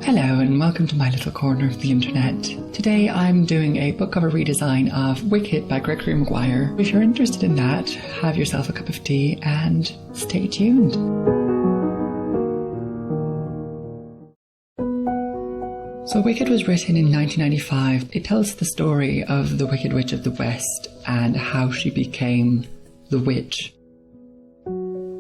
Hello and welcome to my little corner of the internet. Today I'm doing a book cover redesign of Wicked by Gregory Maguire. If you're interested in that, have yourself a cup of tea and stay tuned. So Wicked was written in 1995. It tells the story of the Wicked Witch of the West and how she became the witch.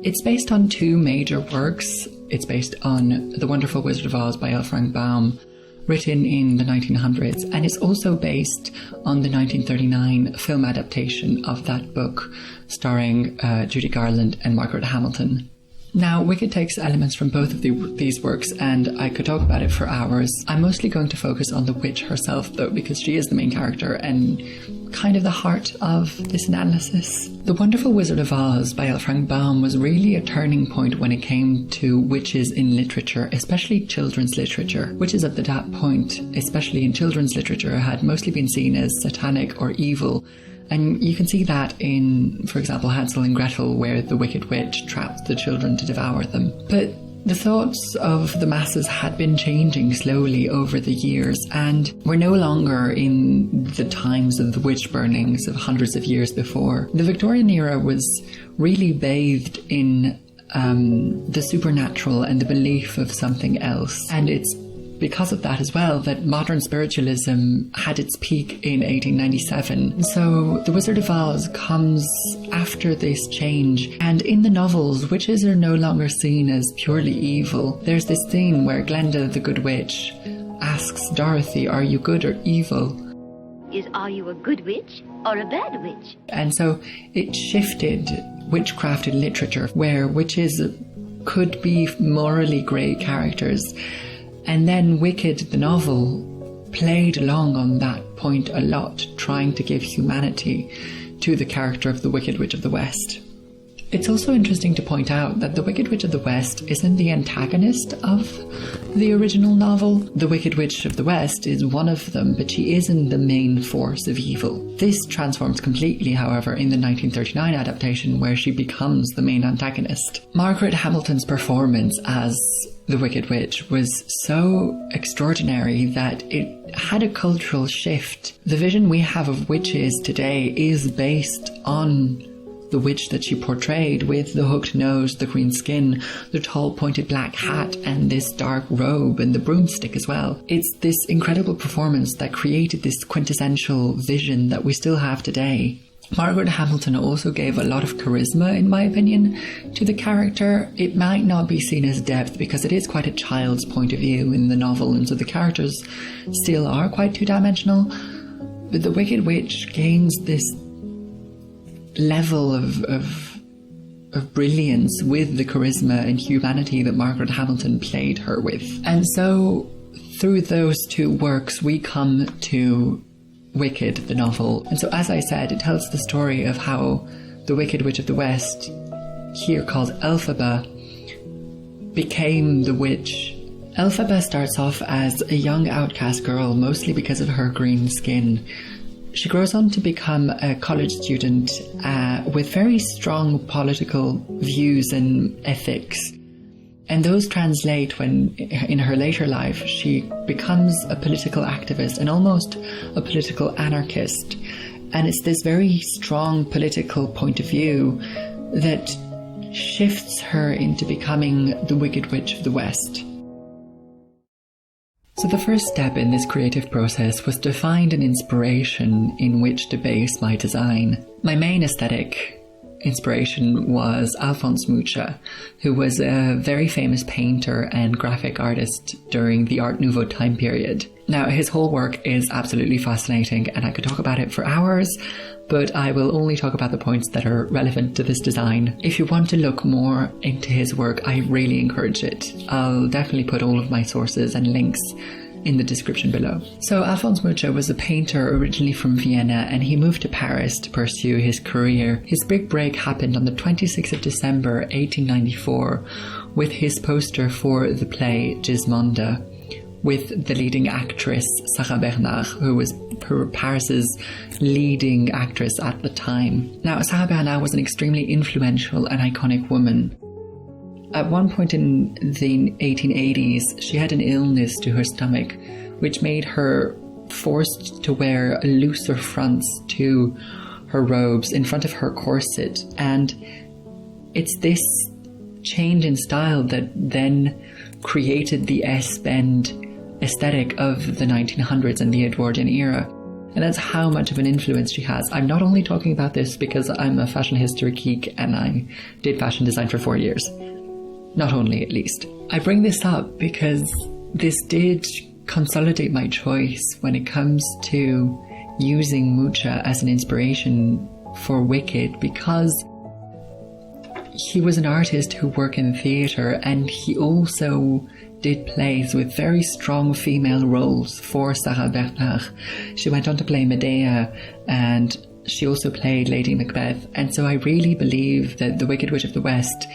It's based on two major works. It's based on The Wonderful Wizard of Oz by L. Frank Baum, written in the 1900s, and it's also based on the 1939 film adaptation of that book, starring Judy Garland and Margaret Hamilton. Now, Wicked takes elements from both of these works, and I could talk about it for hours. I'm mostly going to focus on the witch herself, though, because she is the main character and kind of the heart of this analysis. The Wonderful Wizard of Oz by L. Frank Baum was really a turning point when it came to witches in literature, especially children's literature. Witches at that point, especially in children's literature, had mostly been seen as satanic or evil. And you can see that in, for example, Hansel and Gretel, where the Wicked Witch trapped the children to devour them. But the thoughts of the masses had been changing slowly over the years, and we're no longer in the times of the witch burnings of hundreds of years before. The Victorian era was really bathed in the supernatural and the belief of something else. And it's because of that as well that modern spiritualism had its peak in 1897. So The Wizard of Oz comes after this change, and in the novels, witches are no longer seen as purely evil. There's this scene where Glenda the Good Witch asks Dorothy, "Are you good or evil?" Are you a good witch or a bad witch? And so it shifted witchcraft in literature, where witches could be morally grey characters. And then Wicked, the novel, played along on that point a lot, trying to give humanity to the character of the Wicked Witch of the West. It's also interesting to point out that the Wicked Witch of the West isn't the antagonist of the original novel. The Wicked Witch of the West is one of them, but she isn't the main force of evil. This transforms completely, however, in the 1939 adaptation, where she becomes the main antagonist. Margaret Hamilton's performance as the Wicked Witch was so extraordinary that it had a cultural shift. The vision we have of witches today is based on the witch that she portrayed, with the hooked nose, the green skin, the tall pointed black hat, and this dark robe, and the broomstick as well. It's this incredible performance that created this quintessential vision that we still have today. Margaret Hamilton also gave a lot of charisma, in my opinion, to the character. It might not be seen as depth because it is quite a child's point of view in the novel, and so the characters still are quite two-dimensional. But the Wicked Witch gains this level of brilliance with the charisma and humanity that Margaret Hamilton played her with. And so through those two works we come to Wicked, the novel. And so, as I said, it tells the story of how the Wicked Witch of the West, here called Elphaba, became the witch. Elphaba starts off as a young outcast girl, mostly because of her green skin. She grows on to become a college student with very strong political views and ethics. And those translate when, in her later life, she becomes a political activist and almost a political anarchist. And it's this very strong political point of view that shifts her into becoming the Wicked Witch of the West. So the first step in this creative process was to find an inspiration in which to base my design. My main aesthetic inspiration was Alphonse Mucha, who was a very famous painter and graphic artist during the Art Nouveau time period. Now, his whole work is absolutely fascinating, and I could talk about it for hours, but I will only talk about the points that are relevant to this design. If you want to look more into his work, I really encourage it. I'll definitely put all of my sources and links in the description below. So Alphonse Mucha was a painter originally from Vienna, and he moved to Paris to pursue his career. His big break happened on the 26th of December 1894 with his poster for the play Gismonde, with the leading actress Sarah Bernard, who was Paris's leading actress at the time. Now, Sarah Bernard was an extremely influential and iconic woman. at one point in the 1880s, she had an illness to her stomach, which made her forced to wear looser fronts to her robes in front of her corset. And it's this change in style that then created the S-bend aesthetic of the 1900s and the Edwardian era. And that's how much of an influence she has. I'm not only talking about this because I'm a fashion history geek and I did fashion design for 4 years. Not only, at least. I bring this up because this did consolidate my choice when it comes to using Mucha as an inspiration for Wicked, because he was an artist who worked in theatre, and he also did plays with very strong female roles for Sarah Bernard. She went on to play Medea, and she also played Lady Macbeth. And so I really believe that The Wicked Witch of the West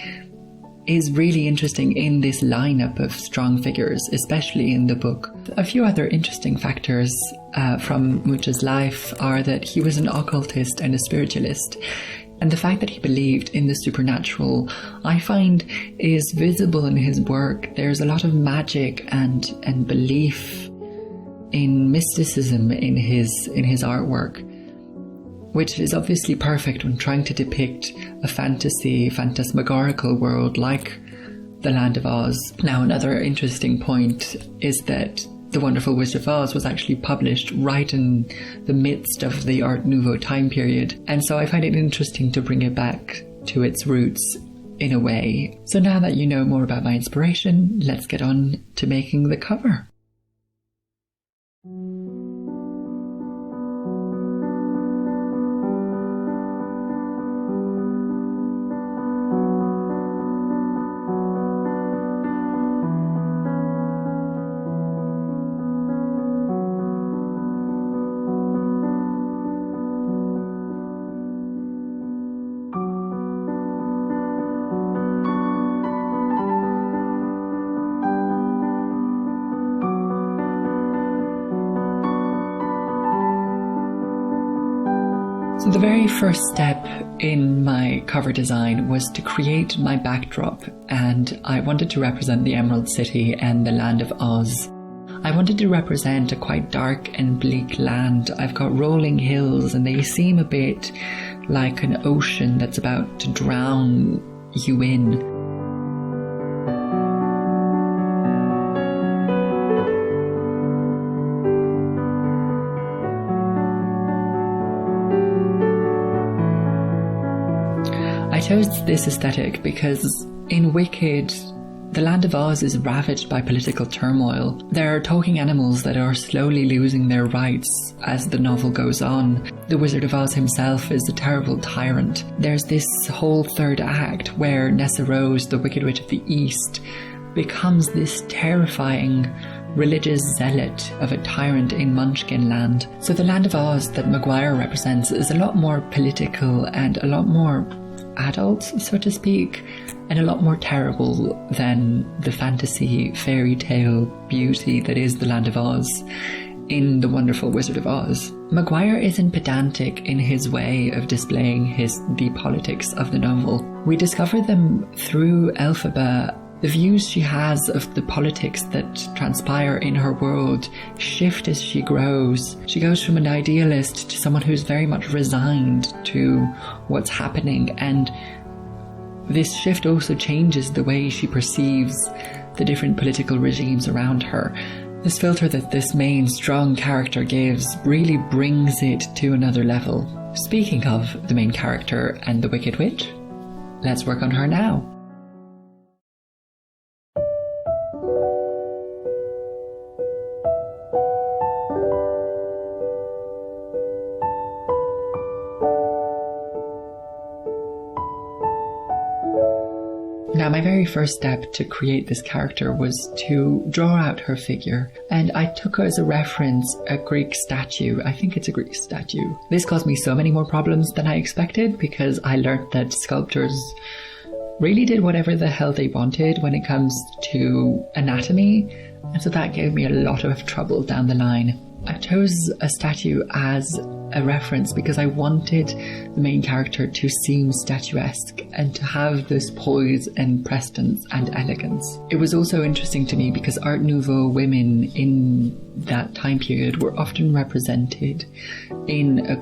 is really interesting in this lineup of strong figures, especially in the book. A few other interesting factors from Mucha's life are that he was an occultist and a spiritualist. And the fact that he believed in the supernatural, I find, is visible in his work. There's a lot of magic and belief in mysticism in his artwork, which is obviously perfect when trying to depict a fantasy, phantasmagorical world like the Land of Oz. Now, another interesting point is that The Wonderful Wizard of Oz was actually published right in the midst of the Art Nouveau time period, and so I find it interesting to bring it back to its roots in a way. So now that you know more about my inspiration, let's get on to making the cover. So the very first step in my cover design was to create my backdrop, and I wanted to represent the Emerald City and the Land of Oz. I wanted to represent a quite dark and bleak land. I've got rolling hills and they seem a bit like an ocean that's about to drown you in. I chose this aesthetic because in Wicked, the Land of Oz is ravaged by political turmoil. There are talking animals that are slowly losing their rights as the novel goes on. The Wizard of Oz himself is a terrible tyrant. There's this whole third act where Nessa Rose, the Wicked Witch of the East, becomes this terrifying religious zealot of a tyrant in Munchkin Land. So the Land of Oz that Maguire represents is a lot more political and a lot more adult, so to speak, and a lot more terrible than the fantasy fairy tale beauty that is the Land of Oz in The Wonderful Wizard of Oz. Maguire isn't pedantic in his way of displaying the politics of the novel. We discover them through Elphaba. The views she has of the politics that transpire in her world shift as she grows. She goes from an idealist to someone who's very much resigned to what's happening, and this shift also changes the way she perceives the different political regimes around her. This filter that this main strong character gives really brings it to another level. Speaking of the main character and the Wicked Witch, let's work on her now. Now, my very first step to create this character was to draw out her figure, and I took as a reference a Greek statue. I think it's a Greek statue. This caused me so many more problems than I expected, because I learned that sculptors really did whatever the hell they wanted when it comes to anatomy, and so that gave me a lot of trouble down the line. I chose a statue as a reference because I wanted the main character to seem statuesque and to have this poise and presence and elegance. It was also interesting to me because Art Nouveau women in that time period were often represented in a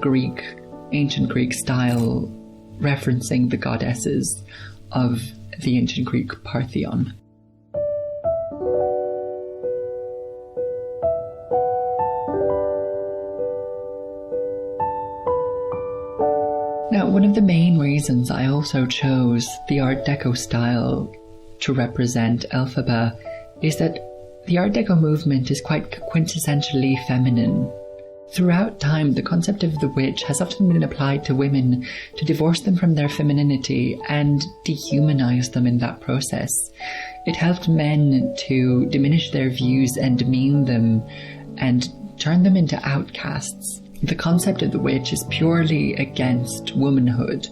ancient Greek style, referencing the goddesses of the ancient Greek Parthenon. Now, one of the main reasons I also chose the Art Deco style to represent Elphaba is that the Art Deco movement is quite quintessentially feminine. Throughout time, the concept of the witch has often been applied to women to divorce them from their femininity and dehumanize them in that process. It helped men to diminish their views and demean them and turn them into outcasts. The concept of the witch is purely against womanhood.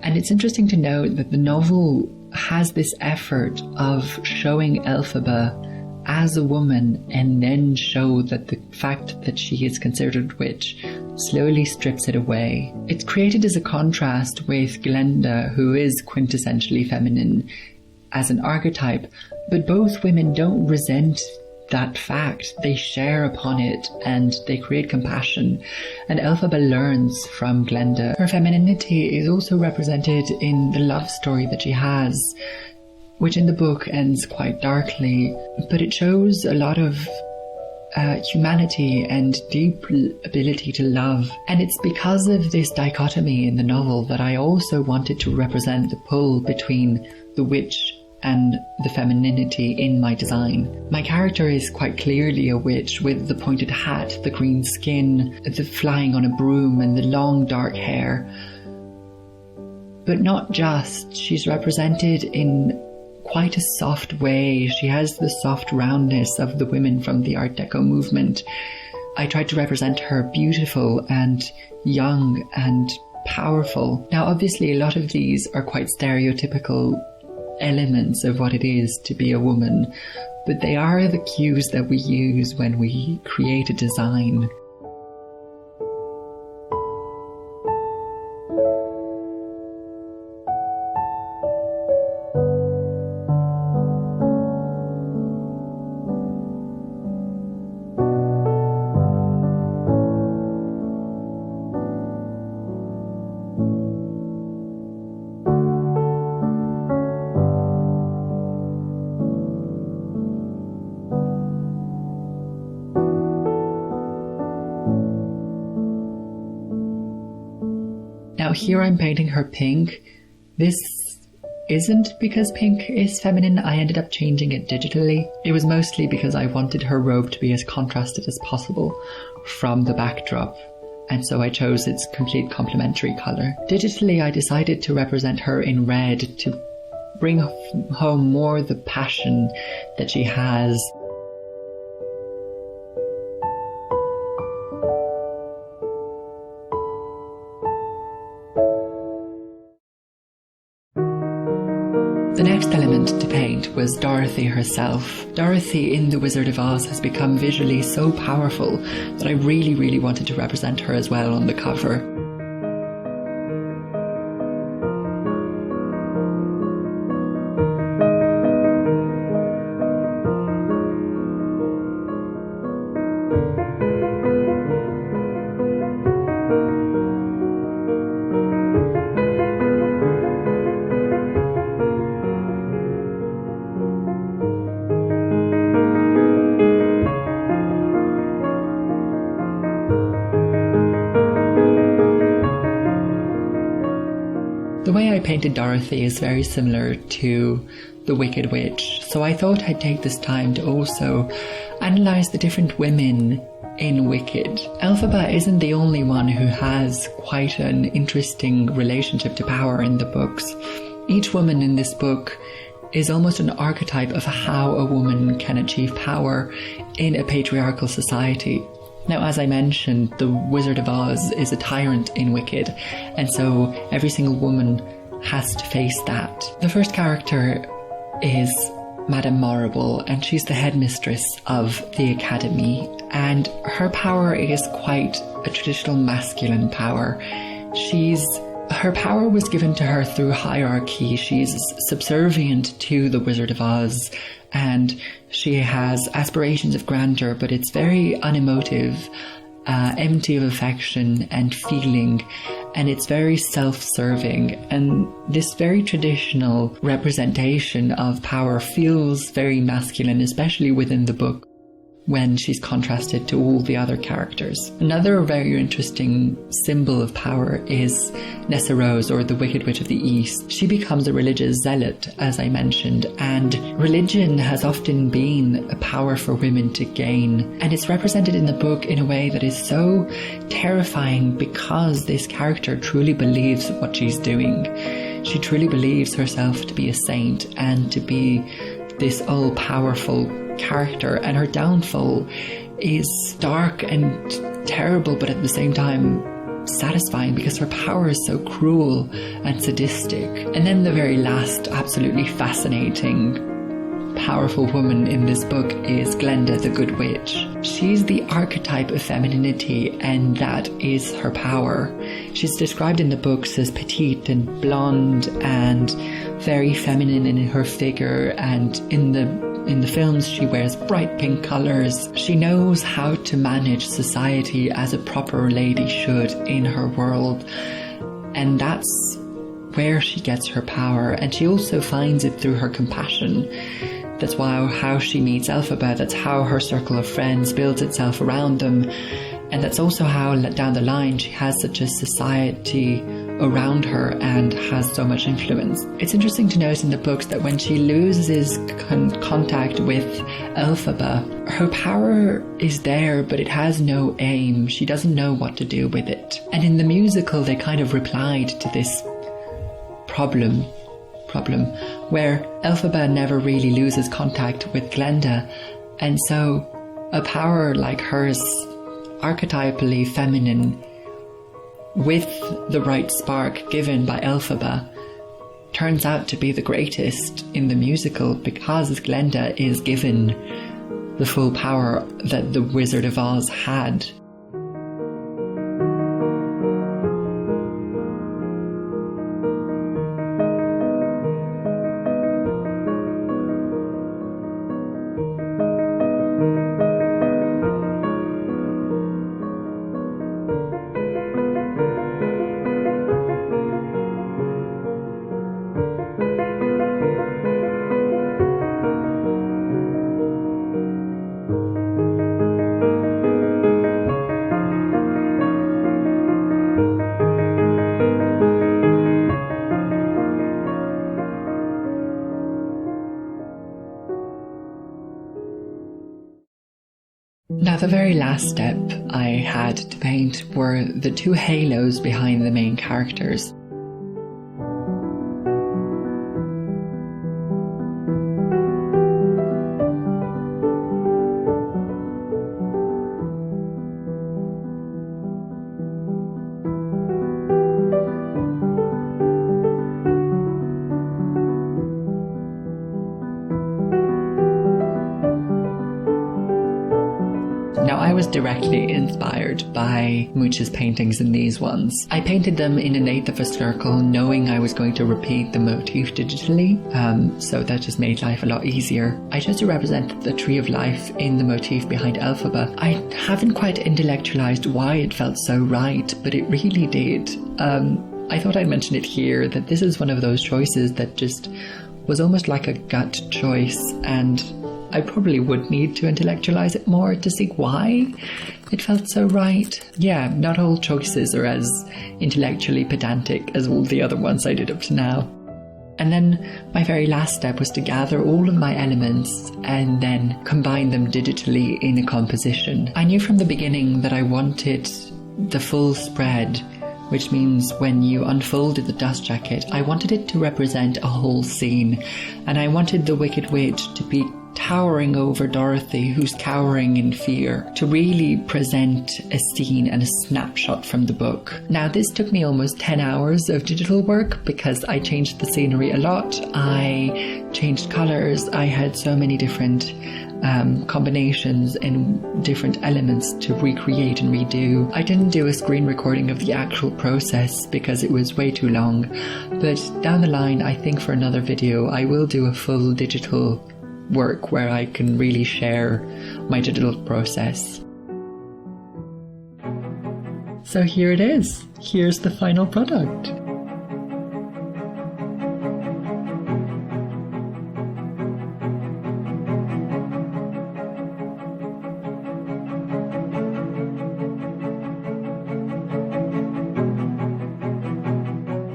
And it's interesting to note that the novel has this effort of showing Elphaba as a woman and then show that the fact that she is considered a witch slowly strips it away. It's created as a contrast with Glenda, who is quintessentially feminine as an archetype, but both women don't resent that fact. They share upon it and they create compassion, and Elphaba learns from Glenda. Her femininity is also represented in the love story that she has, which in the book ends quite darkly, but it shows a lot of humanity and deep ability to love. And it's because of this dichotomy in the novel that I also wanted to represent the pull between the witch and the femininity in my design. My character is quite clearly a witch, with the pointed hat, the green skin, the flying on a broom and the long dark hair. But not just, she's represented in quite a soft way. She has the soft roundness of the women from the Art Deco movement. I tried to represent her beautiful and young and powerful. Now obviously a lot of these are quite stereotypical elements of what it is to be a woman, but they are the cues that we use when we create a design. Now here I'm painting her pink. This isn't because pink is feminine. I ended up changing it digitally. It was mostly because I wanted her robe to be as contrasted as possible from the backdrop, and so I chose its complete complementary colour. Digitally I decided to represent her in red to bring home more the passion that she has. The next element to paint was Dorothy herself. Dorothy in The Wizard of Oz has become visually so powerful that I really wanted to represent her as well on the cover. The way I painted Dorothy is very similar to The Wicked Witch, so I thought I'd take this time to also analyse the different women in Wicked. Elphaba isn't the only one who has quite an interesting relationship to power in the books. Each woman in this book is almost an archetype of how a woman can achieve power in a patriarchal society. Now, as I mentioned, the Wizard of Oz is a tyrant in Wicked, and so every single woman has to face that. The first character is Madame Morrible, and she's the headmistress of the academy, And her power is quite a traditional masculine power. Her power was given to her through hierarchy. She's subservient to the Wizard of Oz, and she has aspirations of grandeur, but it's very unemotive, empty of affection and feeling, and it's very self-serving. And this very traditional representation of power feels very masculine, especially within the book, when she's contrasted to all the other characters. Another very interesting symbol of power is Nessa Rose, or the Wicked Witch of the East. She becomes a religious zealot, as I mentioned, and religion has often been a power for women to gain. And it's represented in the book in a way that is so terrifying, because this character truly believes what she's doing. She truly believes herself to be a saint and to be this all-powerful character, and her downfall is dark and terrible, but at the same time satisfying, because her power is so cruel and sadistic. And then the very last absolutely fascinating powerful woman in this book is Glenda the Good Witch. She's the archetype of femininity, and that is her power. She's described in the books as petite and blonde and very feminine in her figure, and in the films she wears bright pink colours. She knows how to manage society as a proper lady should in her world, and that's where she gets her power. And she also finds it through her compassion. That's how she meets Elphaba. That's how her circle of friends builds itself around them. And that's also how, down the line, she has such a society around her and has so much influence. It's interesting to note in the books that when she loses contact with Elphaba, her power is there, but it has no aim. She doesn't know what to do with it. And in the musical, they kind of replied to this problem, where Elphaba never really loses contact with Glenda, and so a power like hers, archetypally feminine, with the right spark given by Elphaba, turns out to be the greatest in the musical, because Glenda is given the full power that the Wizard of Oz had. Now, the very last step I had to paint were the two halos behind the main characters. Now, I was directly inspired by Mucha's paintings in these ones. I painted them in an eighth of a circle, knowing I was going to repeat the motif digitally, so that just made life a lot easier. I chose to represent the tree of life in the motif behind Elphaba. I haven't quite intellectualized why it felt so right, but it really did. I thought I'd mention it here, that this is one of those choices that just was almost like a gut choice, and I probably would need to intellectualize it more to see why it felt so right. Yeah, not all choices are as intellectually pedantic as all the other ones I did up to now. And then my very last step was to gather all of my elements and then combine them digitally in a composition. I knew from the beginning that I wanted the full spread, which means when you unfolded the dust jacket, I wanted it to represent a whole scene, and I wanted the Wicked Witch to be towering over Dorothy, who's cowering in fear, to really present a scene and a snapshot from the book. Now, this took me almost 10 hours of digital work because I changed the scenery a lot. I changed colours. I had so many different combinations and different elements to recreate and redo. I didn't do a screen recording of the actual process because it was way too long, but down the line, I think for another video I will do a full digital work where I can really share my digital process. So here it is. Here's the final product.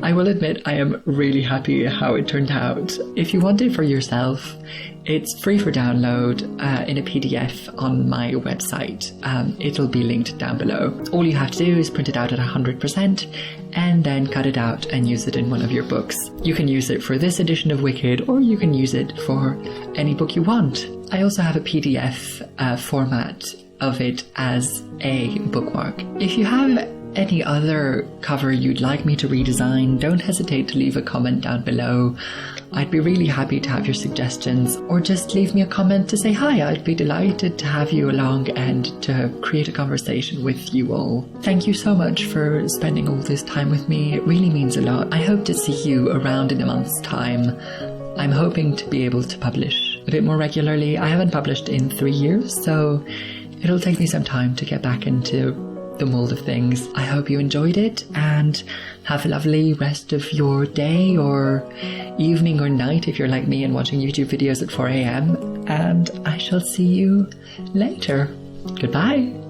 I will admit I am really happy how it turned out. If you want it for yourself, it's free for download in a PDF on my website. It'll be linked down below. All you have to do is print it out at 100% and then cut it out and use it in one of your books. You can use it for this edition of Wicked, or you can use it for any book you want. I also have a PDF format of it as a bookmark. If you have any other cover you'd like me to redesign, don't hesitate to leave a comment down below. I'd be really happy to have your suggestions, or just leave me a comment to say hi. I'd be delighted to have you along and to create a conversation with you all. Thank you so much for spending all this time with me. It really means a lot. I hope to see you around in a month's time. I'm hoping to be able to publish a bit more regularly. I haven't published in 3 years, so it'll take me some time to get back into the mold of things. I hope you enjoyed it and have a lovely rest of your day or evening or night if you're like me and watching YouTube videos at 4 a.m. and I shall see you later. Goodbye.